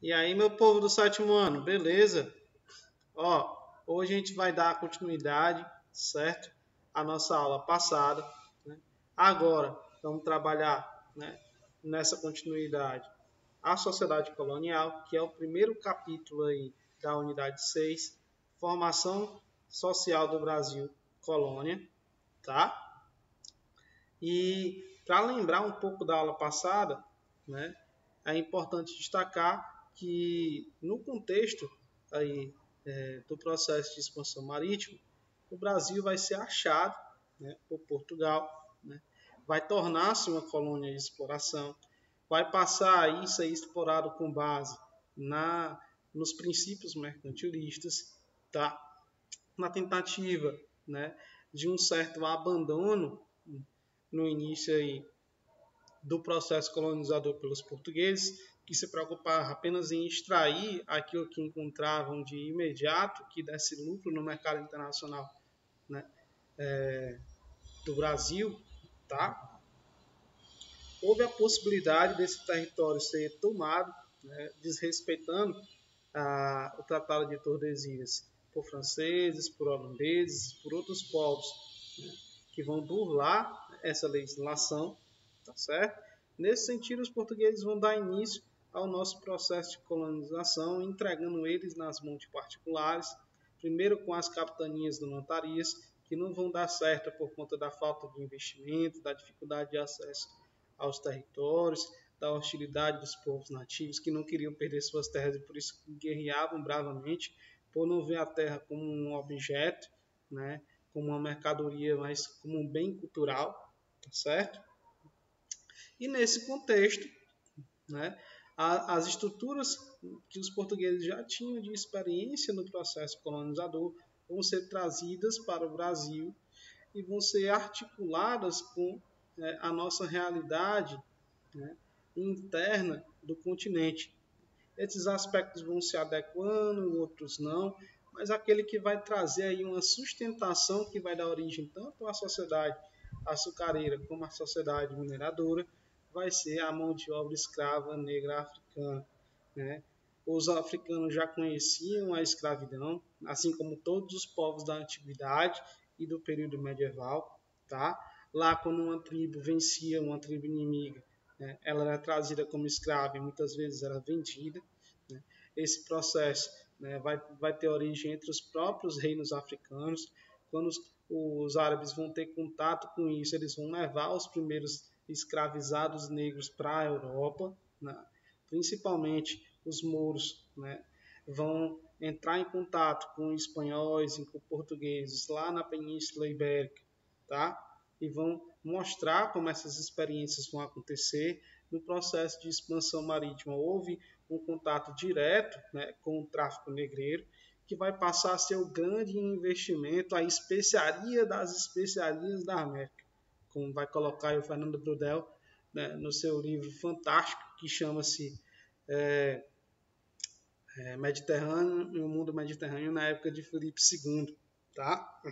E aí, meu povo do sétimo ano, beleza? Ó, hoje a gente vai dar continuidade, certo? A nossa aula passada, né? Agora, vamos trabalhar, né, nessa continuidade a sociedade colonial, que é o primeiro capítulo aí da unidade 6, formação social do Brasil, colônia, tá? E para lembrar um pouco da aula passada, né, é importante destacar que no contexto aí, do processo de expansão marítima, o Brasil vai ser achado, né, por Portugal, né, vai tornar-se uma colônia de exploração, vai passar a ser explorado com base nos princípios mercantilistas, tá? Na tentativa, né, de um certo abandono no início aí do processo colonizador pelos portugueses, que se preocupavam apenas em extrair aquilo que encontravam de imediato, que desse lucro no mercado internacional, né, do Brasil, tá? Houve a possibilidade desse território ser tomado, né, desrespeitando o Tratado de Tordesilhas por franceses, por holandeses, por outros povos, né, que vão burlar essa legislação, tá certo? Nesse sentido, os portugueses vão dar início ao nosso processo de colonização, entregando eles nas mãos de particulares, primeiro com as capitanias donatarias, que não vão dar certo por conta da falta de investimento, da dificuldade de acesso aos territórios, da hostilidade dos povos nativos que não queriam perder suas terras e por isso guerreavam bravamente por não ver a terra como um objeto, né, como uma mercadoria, mas como um bem cultural, tá certo? E nesse contexto, né, as estruturas que os portugueses já tinham de experiência no processo colonizador vão ser trazidas para o Brasil e vão ser articuladas com a nossa realidade, né, interna do continente. Esses aspectos vão se adequando, outros não, mas aquele que vai trazer aí uma sustentação que vai dar origem tanto à sociedade açucareira como à sociedade mineradora vai ser a mão de obra escrava negra africana, né? Os africanos já conheciam a escravidão, assim como todos os povos da antiguidade e do período medieval, tá? Lá, quando uma tribo vencia uma tribo inimiga, né, ela era trazida como escrava e muitas vezes era vendida, né? Esse processo, né, vai ter origem entre os próprios reinos africanos. Quando os árabes vão ter contato com isso, eles vão levar os primeiros escravizados negros para a Europa, né? Principalmente os mouros, né, vão entrar em contato com espanhóis e com portugueses lá na Península Ibérica, tá? E vão mostrar como essas experiências vão acontecer. No processo de expansão marítima houve um contato direto, né, com o tráfico negreiro, que vai passar a ser o grande investimento, a especiaria das especiarias da América, como vai colocar aí o Fernando Brudel, né, no seu livro fantástico que chama-se Mediterrâneo e o Mundo Mediterrâneo na época de Filipe II, tá?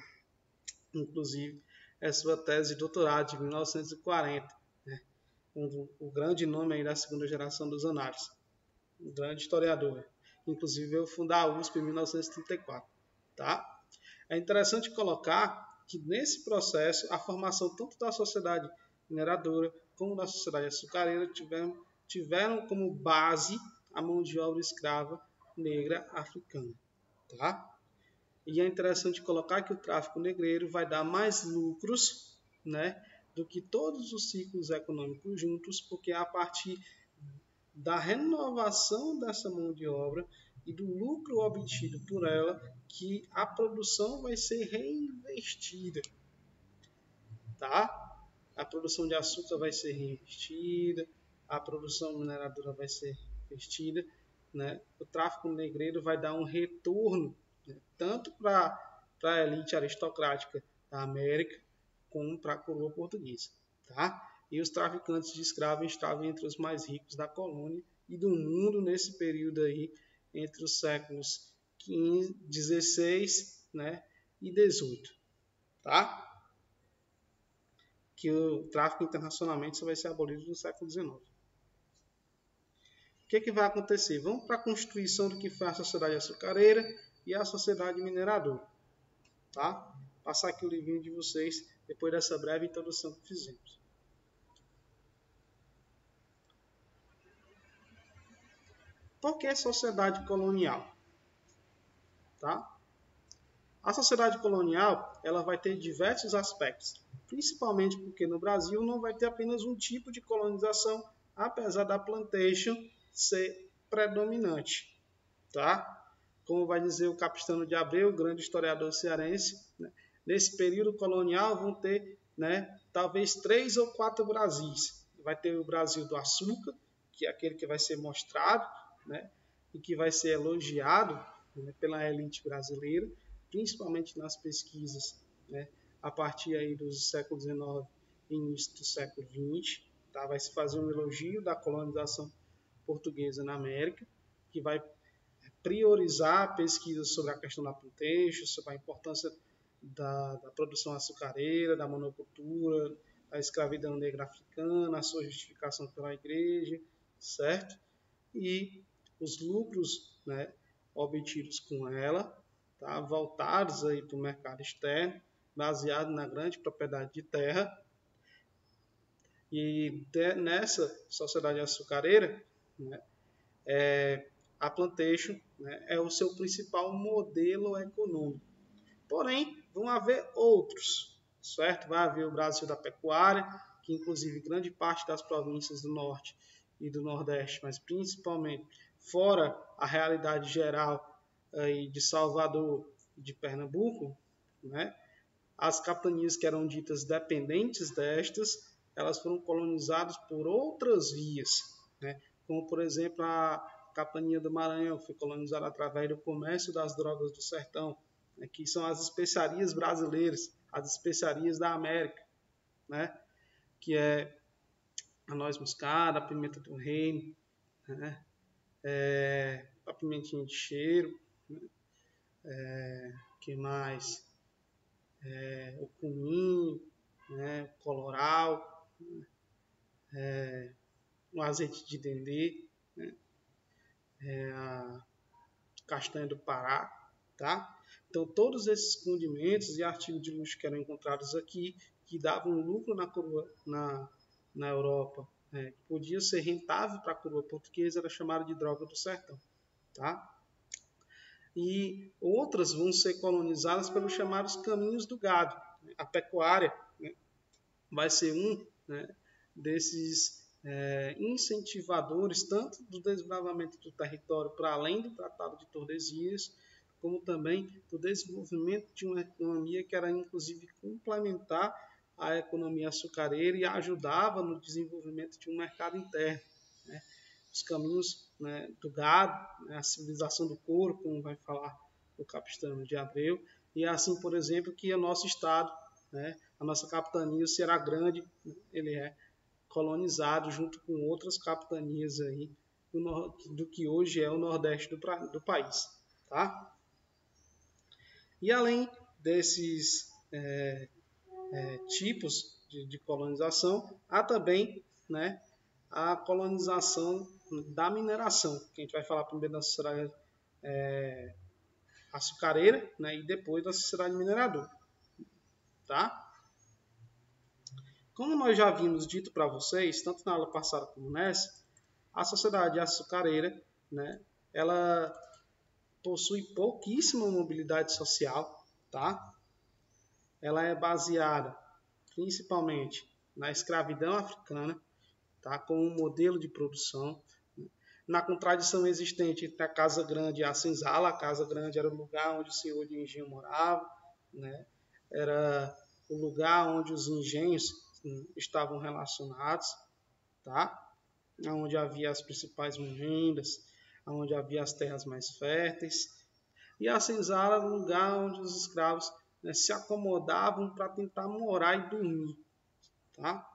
Inclusive, é sua tese de doutorado de 1940, né? O grande nome aí da segunda geração dos análises, um grande historiador. Inclusive, veio fundar a USP em 1934, tá? É interessante colocar que nesse processo a formação tanto da sociedade mineradora como da sociedade açucareira tiveram como base a mão de obra escrava negra africana, tá? E é interessante colocar que o tráfico negreiro vai dar mais lucros, né, do que todos os ciclos econômicos juntos, porque é a partir da renovação dessa mão de obra e do lucro obtido por ela que a produção vai ser reinvestida, tá? A produção de açúcar vai ser reinvestida, a produção mineradora vai ser reinvestida, né? O tráfico negreiro vai dar um retorno, né, tanto para a elite aristocrática da América como para a coroa portuguesa, tá? E os traficantes de escravos estavam entre os mais ricos da colônia e do mundo nesse período aí, entre os séculos 15, 16, né, e 18, tá? Que o tráfico internacionalmente só vai ser abolido no século XIX. que vai acontecer? Vamos para a constituição do que foi a sociedade açucareira e a sociedade mineradora. Tá? Passar aqui o livrinho de vocês depois dessa breve introdução que fizemos. Por que sociedade colonial? Tá? A sociedade colonial ela vai ter diversos aspectos, principalmente porque no Brasil não vai ter apenas um tipo de colonização, apesar da plantation ser predominante. Tá? Como vai dizer o Capistrano de Abreu, grande historiador cearense, né? Nesse período colonial vão ter, né, talvez 3 ou 4 Brasis. Vai ter o Brasil do açúcar, que é aquele que vai ser mostrado, né, e que vai ser elogiado, né, pela elite brasileira, principalmente nas pesquisas, né, a partir aí do século XIX e início do século XX. Tá? Vai se fazer um elogio da colonização portuguesa na América, que vai priorizar pesquisas sobre a questão da plantation, sobre a importância da produção açucareira, da monocultura, da escravidão negra africana, a sua justificação pela igreja, certo? E os lucros, né, obtidos com ela, tá, voltados para o mercado externo, baseado na grande propriedade de terra. E nessa sociedade açucareira, né, a plantation, né, é o seu principal modelo econômico. Porém, vão haver outros, certo? Vai haver o Brasil da pecuária, que inclusive grande parte das províncias do norte e do nordeste, mas principalmente fora a realidade geral aí de Salvador e de Pernambuco, né? As capitanias que eram ditas dependentes destas, elas foram colonizadas por outras vias, né? Como, por exemplo, a capitania do Maranhão foi colonizada através do comércio das drogas do sertão, né? Que são as especiarias brasileiras, as especiarias da América, né? Que é a noz moscada, a pimenta do reino, né? A pimentinha de cheiro, né? Que mais? O cominho, né? O coloral, o azeite de dendê, né? A castanha do Pará, tá? Então, todos esses condimentos e artigos de luxo que eram encontrados aqui, que davam lucro na Europa, né? Podia ser rentável para a coroa portuguesa, era chamado de droga do sertão, tá? E outras vão ser colonizadas pelos chamados caminhos do gado. A pecuária, né, vai ser um, né, desses incentivadores tanto do desbravamento do território para além do Tratado de Tordesilhas, como também do desenvolvimento de uma economia que era inclusive complementar à economia açucareira e ajudava no desenvolvimento de um mercado interno, né? Os caminhos, né, do gado, né, a civilização do couro, como vai falar o Capistrano de Abreu, e assim, por exemplo, que o nosso estado, né, a nossa capitania, o Ceará Grande, ele é colonizado junto com outras capitanias aí do que hoje é o nordeste do país, tá? E além desses tipos de colonização, há também, né, a colonização da mineração, que a gente vai falar primeiro da sociedade açucareira, né, e depois da sociedade mineradora, tá? Como nós já havíamos dito para vocês, tanto na aula passada como nessa, a sociedade açucareira, né, ela possui pouquíssima mobilidade social, tá? Ela é baseada principalmente na escravidão africana, tá? Como um modelo de produção, né? Na contradição existente entre a Casa Grande e a senzala. A Casa Grande era o lugar onde o senhor de engenho morava, né? Era o lugar onde os engenhos estavam relacionados, tá? Onde havia as principais rendas, onde havia as terras mais férteis. E a senzala era o lugar onde os escravos, né, se acomodavam para tentar morar e dormir, tá?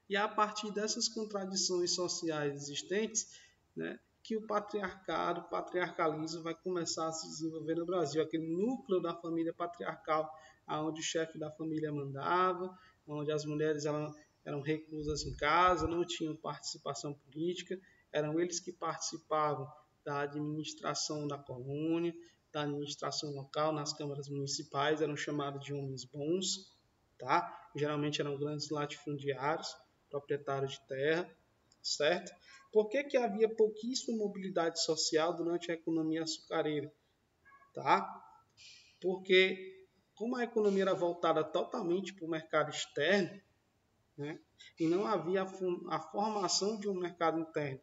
E é a partir dessas contradições sociais existentes, né, que o patriarcado, o patriarcalismo vai começar a se desenvolver no Brasil. Aquele núcleo da família patriarcal, onde o chefe da família mandava, onde as mulheres eram reclusas em casa, não tinham participação política, eram eles que participavam da administração da colônia, da administração local, nas câmaras municipais, eram chamados de homens bons, tá? Geralmente eram grandes latifundiários, proprietários de terra, certo? Por que havia pouquíssima mobilidade social durante a economia açucareira? Tá? Porque, como a economia era voltada totalmente para o mercado externo, né, e não havia a formação de um mercado interno,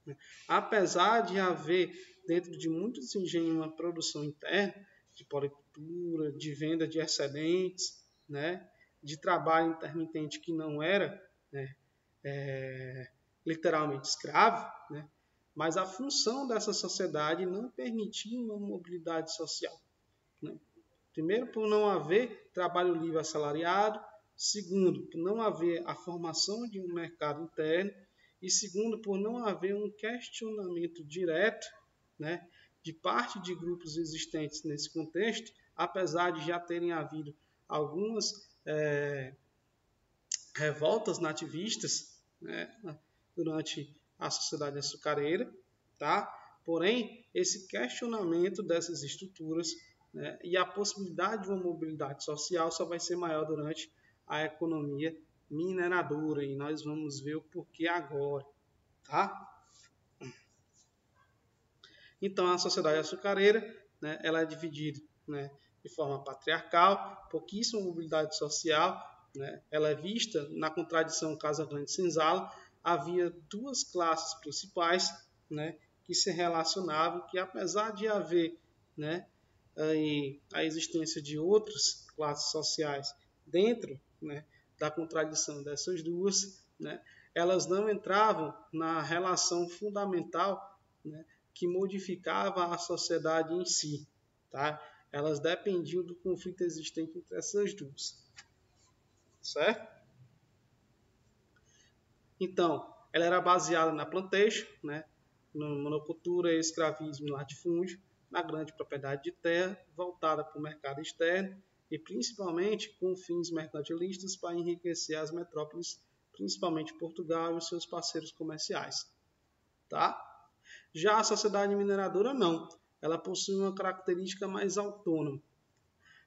né, apesar de haver dentro de muitos engenhos uma produção interna, de policultura, de venda de excedentes, né, de trabalho intermitente que não era, né, literalmente escravo, né, mas a função dessa sociedade não permitia uma mobilidade social. Né? Primeiro, por não haver trabalho livre assalariado. Segundo, por não haver a formação de um mercado interno. E segundo, por não haver um questionamento direto, né, de parte de grupos existentes nesse contexto, apesar de já terem havido algumas revoltas nativistas, né, durante a sociedade açucareira, tá? Porém, esse questionamento dessas estruturas, né, e a possibilidade de uma mobilidade social só vai ser maior durante a economia mineradora, e nós vamos ver o porquê agora, tá? Então, a sociedade açucareira, né, ela é dividida, né, de forma patriarcal, pouquíssima mobilidade social, né, ela é vista na contradição Casa Grande-Senzala. Havia duas classes principais, né, que se relacionavam, que apesar de haver, né, a existência de outras classes sociais dentro, né, da contradição dessas duas, né, elas não entravam na relação fundamental, né, que modificava a sociedade em si, tá? Elas dependiam do conflito existente entre essas duas, certo? Então, ela era baseada na plantation, né, na monocultura, escravismo e latifúndio, na grande propriedade de terra, voltada para o mercado externo e principalmente com fins mercantilistas para enriquecer as metrópoles, principalmente Portugal e os seus parceiros comerciais, tá? Já a sociedade mineradora não, ela possui uma característica mais autônoma.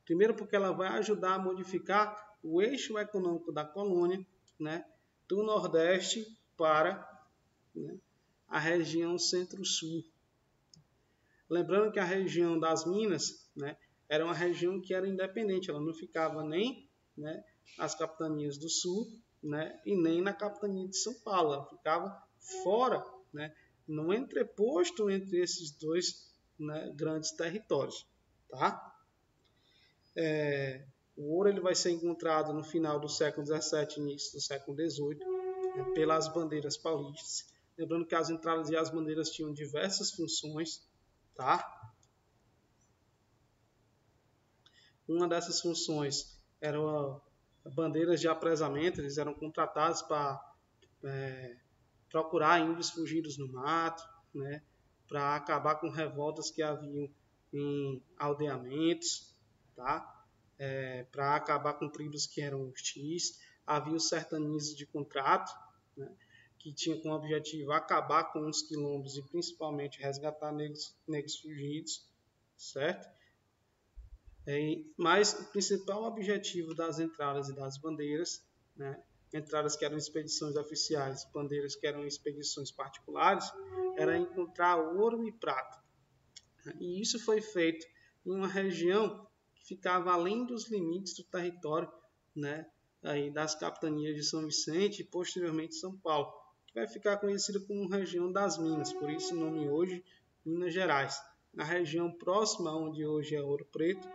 Primeiro porque ela vai ajudar a modificar o eixo econômico da colônia, né, do Nordeste para, né, a região Centro-Sul. Lembrando que a região das Minas, né, era uma região que era independente, ela não ficava nem, né, nas capitanias do Sul, né, e nem na capitania de São Paulo, ela ficava fora, né, no entreposto entre esses dois, né, grandes territórios. Tá? O ouro ele vai ser encontrado no final do século XVII e início do século XVIII, né, pelas bandeiras paulistas. Lembrando que as entradas e as bandeiras tinham diversas funções. Tá? Uma dessas funções eram bandeiras de apresamento, eles eram contratados para procurar índios fugidos no mato, né, para acabar com revoltas que haviam em aldeamentos, tá? Para acabar com tribos que eram hostis. Havia os sertanistas de contrato, né, que tinha como objetivo acabar com os quilombos e principalmente resgatar negros fugidos, certo? Mas o principal objetivo das entradas e das bandeiras, né, entradas que eram expedições oficiais, bandeiras que eram expedições particulares, era encontrar ouro e prata. E isso foi feito em uma região que ficava além dos limites do território, né, aí das capitanias de São Vicente e posteriormente São Paulo, que vai ficar conhecida como região das Minas, por isso o nome hoje Minas Gerais. Na região próxima onde hoje é Ouro Preto,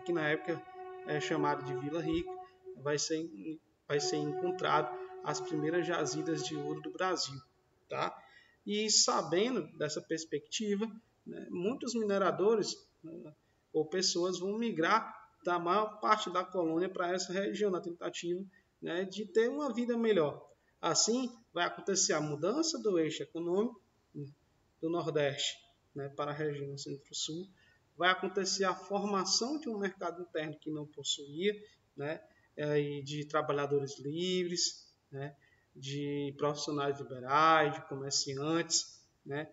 que na época é chamado de Vila Rica, vai ser encontrado as primeiras jazidas de ouro do Brasil. Tá? E sabendo dessa perspectiva, né, muitos mineradores, né, ou pessoas vão migrar da maior parte da colônia para essa região, na tentativa, né, de ter uma vida melhor. Assim, vai acontecer a mudança do eixo econômico, né, do Nordeste, né, para a região Centro-Sul. Vai acontecer a formação de um mercado interno que não possuía, né, de trabalhadores livres, né, de profissionais liberais, de comerciantes, né,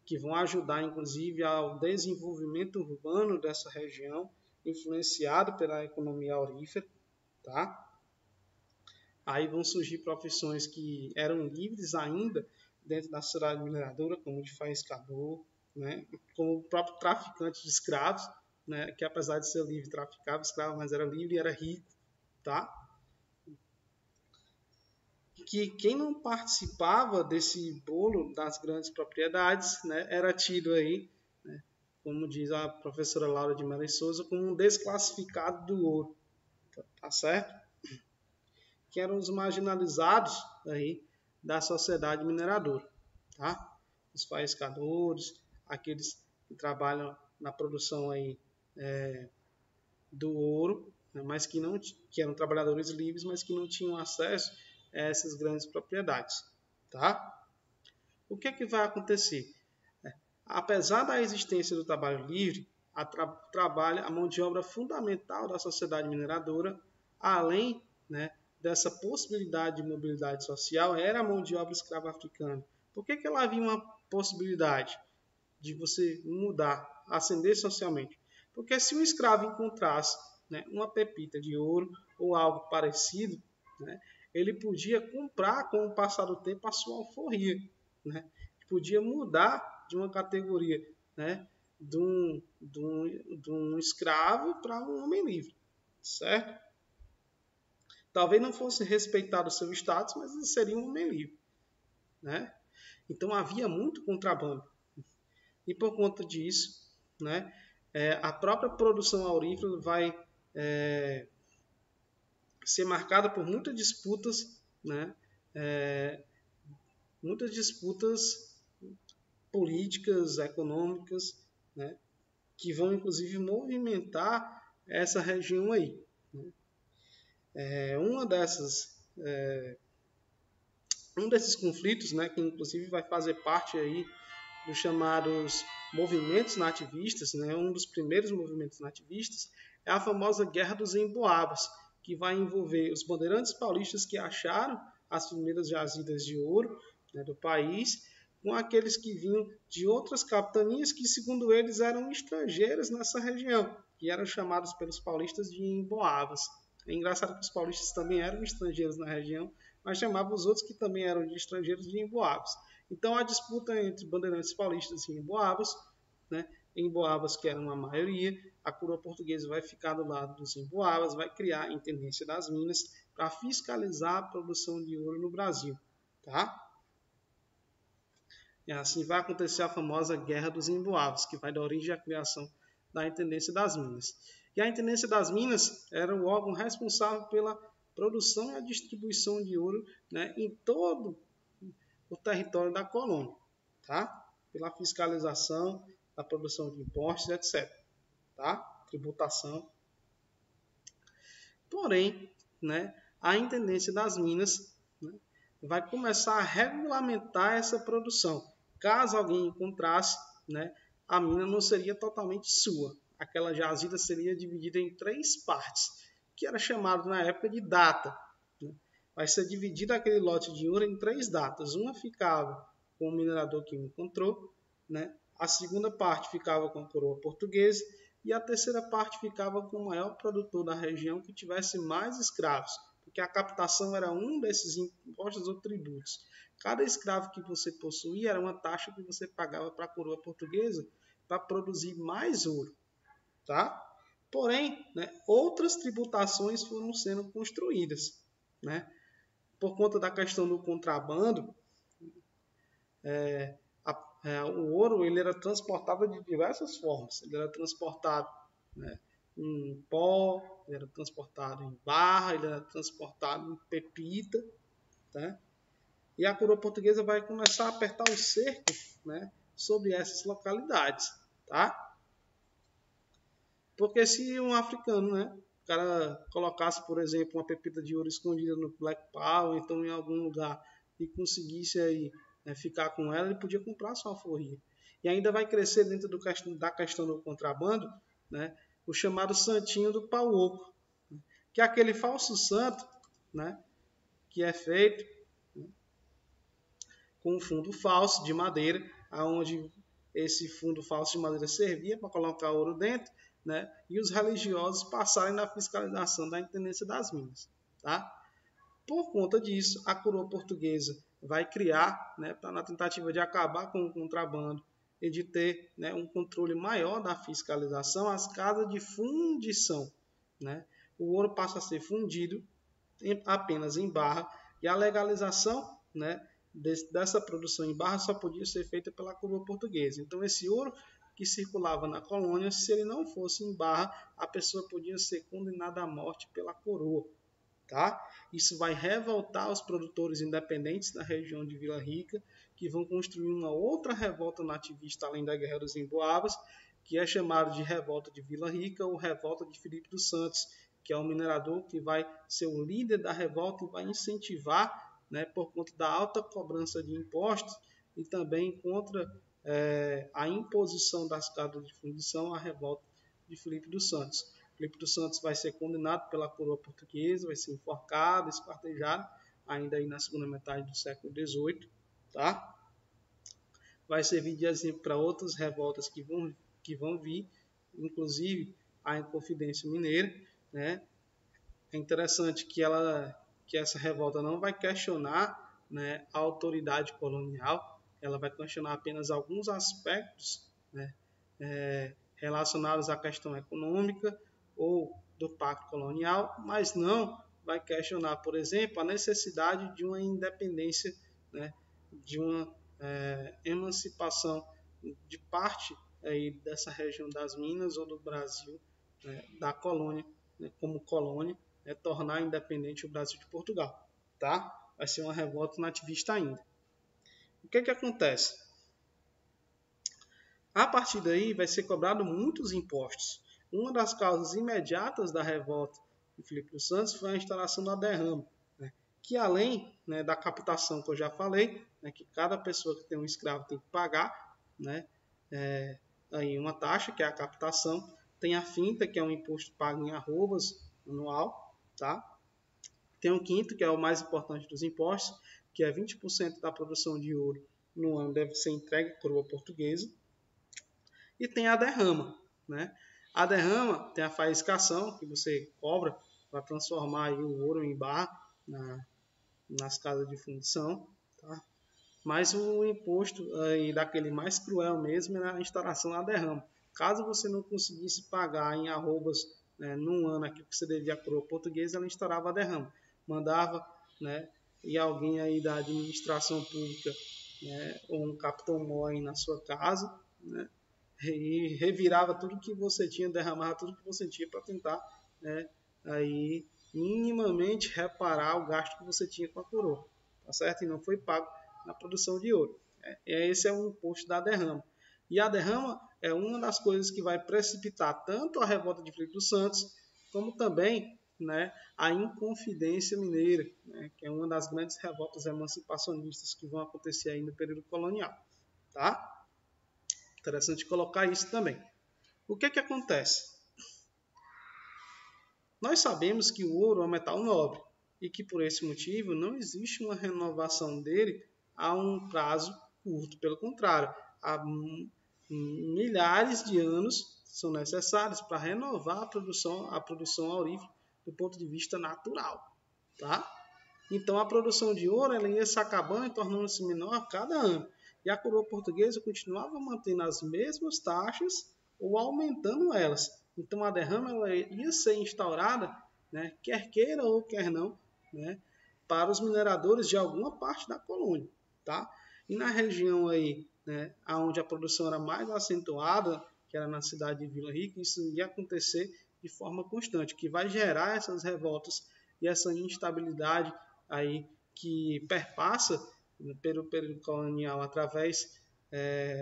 que vão ajudar, inclusive, ao desenvolvimento urbano dessa região, influenciado pela economia aurífera, tá? Aí vão surgir profissões que eram livres ainda dentro da sociedade mineradora, como de faiscador, né? Como o próprio traficante de escravos, né? Que apesar de ser livre, traficava escravos, mas era livre e era rico, tá? Que quem não participava desse bolo das grandes propriedades, né, era tido aí, né, como diz a professora Laura de Mello Souza, como um desclassificado do ouro, tá certo? Que eram os marginalizados aí da sociedade mineradora, tá? Os faiscadores, aqueles que trabalham na produção aí do ouro, né, mas que eram trabalhadores livres, mas que não tinham acesso a essas grandes propriedades, tá? O que vai acontecer? Apesar da existência do trabalho livre, a mão de obra fundamental da sociedade mineradora, além, né, dessa possibilidade de mobilidade social, era a mão de obra escrava africana. Por que ela havia uma possibilidade de você mudar, ascender socialmente? Porque se um escravo encontrasse, né, uma pepita de ouro ou algo parecido, né, ele podia comprar, com o passar do tempo, a sua alforria, né? Podia mudar de uma categoria, né, de um escravo para um homem livre, certo? Talvez não fosse respeitado o seu status, mas ele seria um homem livre, né? Então havia muito contrabando. E por conta disso, né, a própria produção aurífera vai ser marcada por muitas disputas, né, muitas disputas políticas, econômicas, né, que vão inclusive movimentar essa região aí. Um desses conflitos, né, que inclusive vai fazer parte aí dos chamados movimentos nativistas, né, um dos primeiros movimentos nativistas, é a famosa Guerra dos Emboabas, que vai envolver os bandeirantes paulistas que acharam as primeiras jazidas de ouro, né, do país, com aqueles que vinham de outras capitanias que, segundo eles, eram estrangeiros nessa região, que eram chamados pelos paulistas de emboabas. É engraçado que os paulistas também eram estrangeiros na região, mas chamavam os outros que também eram de estrangeiros de emboabas. Então a disputa entre bandeirantes paulistas e emboabas, né, emboabas que eram a maioria, a coroa portuguesa vai ficar do lado dos emboabas, vai criar a intendência das minas para fiscalizar a produção de ouro no Brasil, tá? E assim vai acontecer a famosa Guerra dos Emboabas, que vai dar origem à criação da Intendência das Minas. E a Intendência das Minas era o órgão responsável pela produção e a distribuição de ouro, né, em todo o território da colônia, tá? Pela fiscalização da produção de impostos, etc. Tá? Tributação. Porém, né, a Intendência das Minas, né, vai começar a regulamentar essa produção. Caso alguém encontrasse, né, a mina não seria totalmente sua. Aquela jazida seria dividida em 3 partes, que era chamado na época de data. Né? Vai ser dividido aquele lote de ouro em 3 datas. Uma ficava com o minerador que encontrou, né? A segunda parte ficava com a coroa portuguesa e a terceira parte ficava com o maior produtor da região que tivesse mais escravos, porque a captação era um desses impostos ou tributos. Cada escravo que você possuía era uma taxa que você pagava para a coroa portuguesa para produzir mais ouro, tá? Porém, né, outras tributações foram sendo construídas, né? Por conta da questão do contrabando, o ouro ele era transportado de diversas formas. Ele era transportado, né, em pó, ele era transportado em barra, ele era transportado em pepita, tá? E a coroa portuguesa vai começar a apertar o cerco, né, sobre essas localidades, tá? Porque se um africano, né, o cara colocasse, por exemplo, uma pepita de ouro escondida no Black Power, então em algum lugar, e conseguisse aí, né, ficar com ela, ele podia comprar sua alforria. E ainda vai crescer dentro da questão do contrabando, né, o chamado santinho do pau oco, que é aquele falso santo, né, que é feito, né, com um fundo falso de madeira, onde esse fundo falso de madeira servia para colocar ouro dentro, né? E os religiosos passarem na fiscalização da Intendência das Minas. Tá? Por conta disso, a coroa portuguesa vai criar, né, na tentativa de acabar com o contrabando e de ter, né, um controle maior da fiscalização, as casas de fundição. Né? O ouro passa a ser fundido apenas em barra e a legalização, né, dessa produção em barra só podia ser feita pela coroa portuguesa. Então, esse ouro que circulava na colônia, se ele não fosse em barra, a pessoa podia ser condenada à morte pela coroa. Tá? Isso vai revoltar os produtores independentes da região de Vila Rica, que vão construir uma outra revolta nativista além da Guerra dos Emboabas, que é chamada de Revolta de Vila Rica ou Revolta de Filipe dos Santos, que é o minerador que vai ser o líder da revolta e vai incentivar, né, por conta da alta cobrança de impostos e também contra a imposição das casas de fundição, a revolta de Filipe dos Santos. Filipe dos Santos vai ser condenado pela coroa portuguesa, vai ser enforcado, esquartejado, ainda aí na segunda metade do século XVIII. Tá? Vai servir de exemplo para outras revoltas que vão vir, inclusive a Inconfidência Mineira. Né? É interessante que essa revolta não vai questionar, né, a autoridade colonial, ela vai questionar apenas alguns aspectos, né, relacionados à questão econômica ou do pacto colonial, mas não vai questionar, por exemplo, a necessidade de uma independência, né, de uma emancipação de parte aí dessa região das Minas ou do Brasil, né, da colônia, né, como colônia, né, tornar independente o Brasil de Portugal. Tá? Vai ser uma revolta nativista ainda. O que acontece? A partir daí vai ser cobrado muitos impostos. Uma das causas imediatas da revolta de Filipe dos Santos foi a instalação da derrama, né, que além, né, da captação que eu já falei, né, que cada pessoa que tem um escravo tem que pagar, né, aí uma taxa, que é a captação, tem a finta, que é um imposto pago em arrobas anual, tá? Tem o quinto, que é o mais importante dos impostos, que é 20% da produção de ouro no ano deve ser entregue à coroa portuguesa. E tem a derrama, né? A derrama tem a faiscação, que você cobra para transformar aí o ouro em barra nas casas de fundição, tá? Mas o imposto aí daquele mais cruel mesmo é a instalação da derrama. Caso você não conseguisse pagar em arrobas, né, num ano aquilo que você devia à coroa portuguesa, ela instaurava a derrama. Mandava, né, e alguém aí da administração pública, né, ou um capitão-mor aí na sua casa, né, e revirava tudo que você tinha, derramava tudo que você tinha para tentar, né, aí minimamente reparar o gasto que você tinha com a coroa, tá certo? E não foi pago na produção de ouro. Esse é o imposto da derrama. E a derrama é uma das coisas que vai precipitar tanto a revolta de Filipe dos Santos, como também, né, a Inconfidência Mineira, né, que é uma das grandes revoltas emancipacionistas que vão acontecer aí no período colonial. Tá? Interessante colocar isso também. O que acontece? Nós sabemos que o ouro é um metal nobre e que por esse motivo não existe uma renovação dele a um prazo curto. Pelo contrário, há milhares de anos são necessários para renovar a produção aurífera do ponto de vista natural. Tá? Então a produção de ouro ela ia se acabando e tornando-se menor a cada ano. E a coroa portuguesa continuava mantendo as mesmas taxas ou aumentando elas. Então a derrama ela ia ser instaurada, né, quer queira ou quer não, né, para os mineradores de alguma parte da colônia. Tá? E na região aí, né, onde a produção era mais acentuada, que era na cidade de Vila Rica, isso ia acontecer de forma constante, que vai gerar essas revoltas e essa instabilidade aí que perpassa pelo período colonial através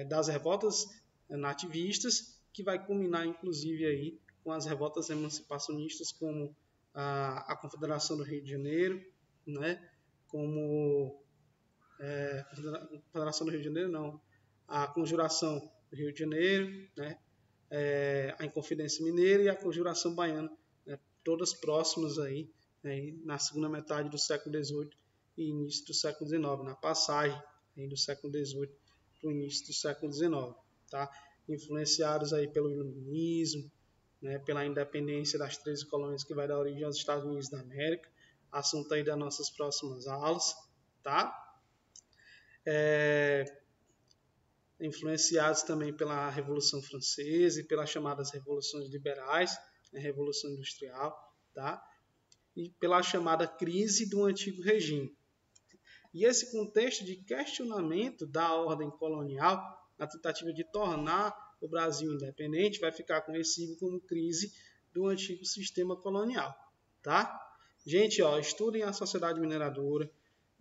das revoltas nativistas, que vai culminar inclusive aí com as revoltas emancipacionistas como a Confederação do Rio de Janeiro, né? Como Confederação do Rio de Janeiro não, a Conjuração do Rio de Janeiro, né? A Inconfidência Mineira e a Conjuração Baiana, né? Todas próximas aí, né? Na segunda metade do século XVIII e início do século XIX, na passagem aí do século XVIII para o início do século XIX, tá? Influenciados aí pelo iluminismo, né, pela independência das 13 colônias que vai dar origem aos Estados Unidos da América, assunto aí das nossas próximas aulas, tá? Influenciados também pela Revolução Francesa e pelas chamadas revoluções liberais, né, Revolução Industrial, tá? E pela chamada crise do antigo regime. E esse contexto de questionamento da ordem colonial, na tentativa de tornar o Brasil independente, vai ficar conhecido como crise do antigo sistema colonial, tá? Gente, ó, estudem a sociedade mineradora,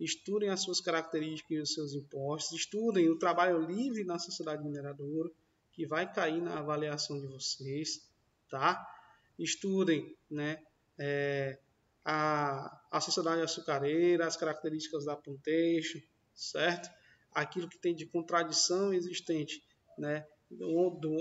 estudem as suas características e os seus impostos, estudem o trabalho livre na sociedade mineradora, que vai cair na avaliação de vocês, tá? Estudem, né, a sociedade açucareira, as características da plantation, certo? Aquilo que tem de contradição existente, né?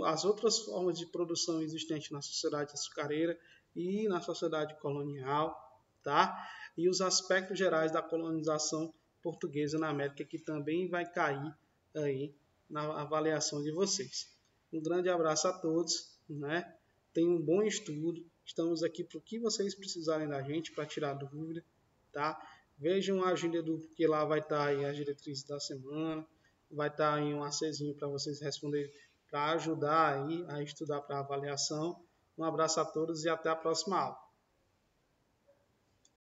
As outras formas de produção existentes na sociedade açucareira e na sociedade colonial, tá? E os aspectos gerais da colonização portuguesa na América, que também vai cair aí na avaliação de vocês. Um grande abraço a todos, né? Tenham um bom estudo. Estamos aqui para o que vocês precisarem da gente para tirar dúvida, tá? Vejam a agenda porque lá vai estar aí as diretrizes da semana, vai estar aí um ACzinho para vocês responderem, para ajudar aí a estudar para avaliação. Um abraço a todos e até a próxima aula.